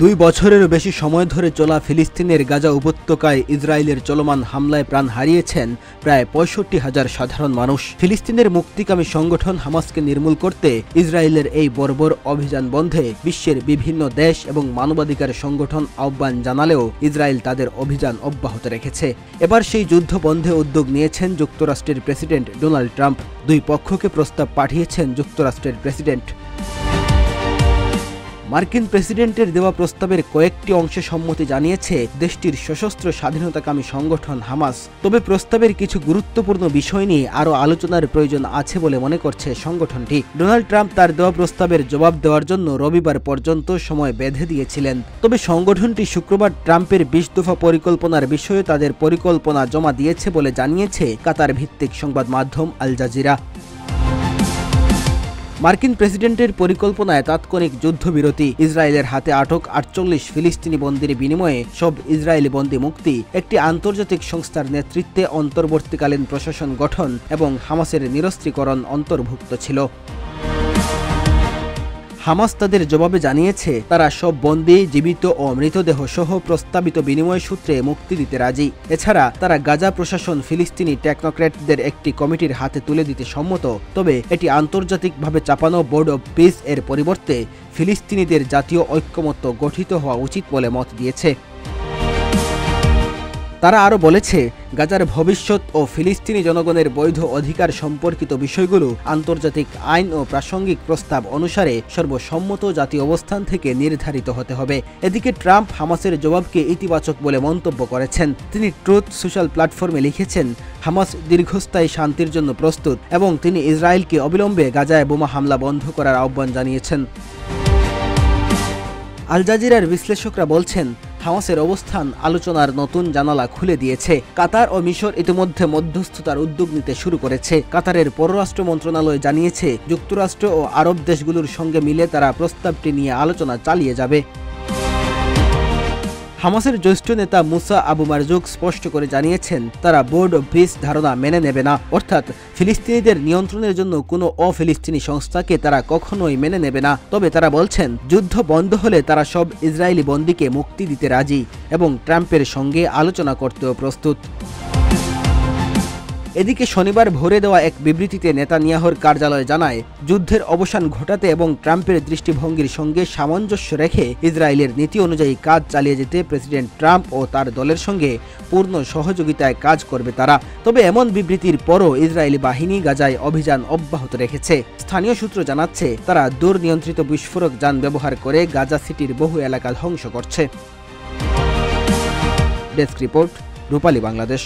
2 বছরেরও বেশি সময় ধরে চলা ফিলিস্তিনের গাজা উপত্যকায় ইসরায়েলের চলমান হামলায় প্রাণ হারিয়েছেন প্রায় ৬৫,০০০ সাধারণ মানুষ। ফিলিস্তিনের মুক্তিকামী সংগঠন হামাসকে নির্মূল করতে ইসরায়েলের এই বর্বর অভিযান বন্ধে বিশ্বের বিভিন্ন দেশ এবং মানবাধিকার সংগঠন আহ্বান জানালেও ইসরায়েল তাদের অভিযান অব্যাহত রেখেছে। এবার সেই যুদ্ধ বন্ধে উদ্যোগ নিয়েছেন যুক্তরাষ্ট্রের প্রেসিডেন্ট ডোনাল্ড ট্রাম্প। দুই পক্ষকে প্রস্তাব পাঠিয়েছেন যুক্তরাষ্ট্রের প্রেসিডেন্ট। মার্কিন প্রেসিডেন্টের দেওয়া প্রস্তাবের কয়েকটি অংশে সম্মতি জানিয়েছে দেশটির সশস্ত্র স্বাধীনতাকামী সংগঠন হামাস। তবে প্রস্তাবের কিছু গুরুত্বপূর্ণ বিষয় নিয়ে আরও আলোচনার প্রয়োজন আছে বলে মনে করছে সংগঠনটি। ডোনাল্ড ট্রাম্প তার দেওয়া প্রস্তাবের জবাব দেওয়ার জন্য রবিবার পর্যন্ত সময় বেঁধে দিয়েছিলেন। তবে সংগঠনটি শুক্রবার ট্রাম্পের ২০ দফা পরিকল্পনার বিষয়ে তাদের পরিকল্পনা জমা দিয়েছে বলে জানিয়েছে কাতার ভিত্তিক সংবাদ মাধ্যম আল জাজিরা। মার্কিন প্রেসিডেন্টের পরিকল্পনায় তাৎক্ষণিক যুদ্ধবিরতি, ইসরায়েলের হাতে আটক ৪৮ ফিলিস্তিনি বন্দীর বিনিময়ে সব ইসরায়েলি বন্দী মুক্তি, একটি আন্তর্জাতিক সংস্থার নেতৃত্বে অন্তর্বর্তীকালীন প্রশাসন গঠন এবং হামাসের নিরস্ত্রীকরণ অন্তর্ভুক্ত ছিল। হামাস তাদের জবাবে জানিয়েছে তারা সব বন্দী, জীবিত ও মৃতদেহ সহ প্রস্তাবিত বিনিময় সূত্রে মুক্তি দিতে রাজি। এছাড়া তারা গাজা প্রশাসন ফিলিস্তিনি টেকনোক্র্যাটদের একটি কমিটির হাতে তুলে দিতে সম্মত। তবে এটি আন্তর্জাতিকভাবে চাপানো বোর্ড অব পিস এর পরিবর্তে ফিলিস্তিনিদের জাতীয় ঐক্যমত্য গঠিত হওয়া উচিত বলে মত দিয়েছে। তারা আরও বলেছে গাজার ভবিষ্যৎ ও ফিলিস্তিনি জনগণের বৈধ অধিকার সম্পর্কিত বিষয়গুলো আন্তর্জাতিক আইন ও প্রাসঙ্গিক প্রস্তাব অনুসারে সর্বসম্মত জাতীয় অবস্থান থেকে নির্ধারিত হতে হবে। এদিকে ট্রাম্প হামাসের জবাবকে ইতিবাচক বলে মন্তব্য করেছেন। তিনি ট্রুথ সোশ্যাল প্ল্যাটফর্মে লিখেছেন, হামাস দীর্ঘস্থায়ী শান্তির জন্য প্রস্তুত এবং তিনি ইসরায়েলকে অবিলম্বে গাজায় বোমা হামলা বন্ধ করার আহ্বান জানিয়েছেন। আল জাজিরার বিশ্লেষকরা বলছেন, হামাসের অবস্থান আলোচনার নতুন জানালা খুলে দিয়েছে। কাতার ও মিশর ইতিমধ্যে মধ্যস্থতার উদ্যোগ নিতে শুরু করেছে। কাতারের পররাষ্ট্র মন্ত্রণালয় জানিয়েছে যুক্তরাষ্ট্র ও আরব দেশগুলোর সঙ্গে মিলে তারা প্রস্তাবটি নিয়ে আলোচনা চালিয়ে যাবে। হামাসের জ্যেষ্ঠ নেতা মুসা আবু মারজুক স্পষ্ট করে জানিয়েছেন তারা বোর্ড অব পিস ধারণা মেনে নেবে না, অর্থাৎ ফিলিস্তিনিদের নিয়ন্ত্রণের জন্য কোনো অফিলিস্তিনি সংস্থাকে তারা কখনোই মেনে নেবে না। তবে তারা বলছেন যুদ্ধ বন্ধ হলে তারা সব ইসরায়েলি বন্দীকে মুক্তি দিতে রাজি এবং ট্রাম্পের সঙ্গে আলোচনা করতেও প্রস্তুত। এদিকে শনিবার ভোরে দেওয়া এক বিবৃতিতে নেতানিয়াহুর কার্যালয় জানায়, যুদ্ধের অবসান ঘটাতে এবং ট্রাম্পের দৃষ্টিভঙ্গির সঙ্গে সামঞ্জস্য রেখে ইসরায়েলের নীতি অনুযায়ী কাজ চালিয়ে যেতে প্রেসিডেন্ট ট্রাম্প ও তার দলের সঙ্গে পূর্ণ সহযোগিতায় কাজ করবে তারা। তবে এমন বিবৃতির পরও ইসরায়েলি বাহিনী গাজায় অভিযান অব্যাহত রেখেছে। স্থানীয় সূত্র জানাচ্ছে তারা দূরনিয়ন্ত্রিত বিস্ফোরক যান ব্যবহার করে গাজা সিটির বহু এলাকা ধ্বংস করছে। ডেস্ক রিপোর্ট, রূপালী বাংলাদেশ।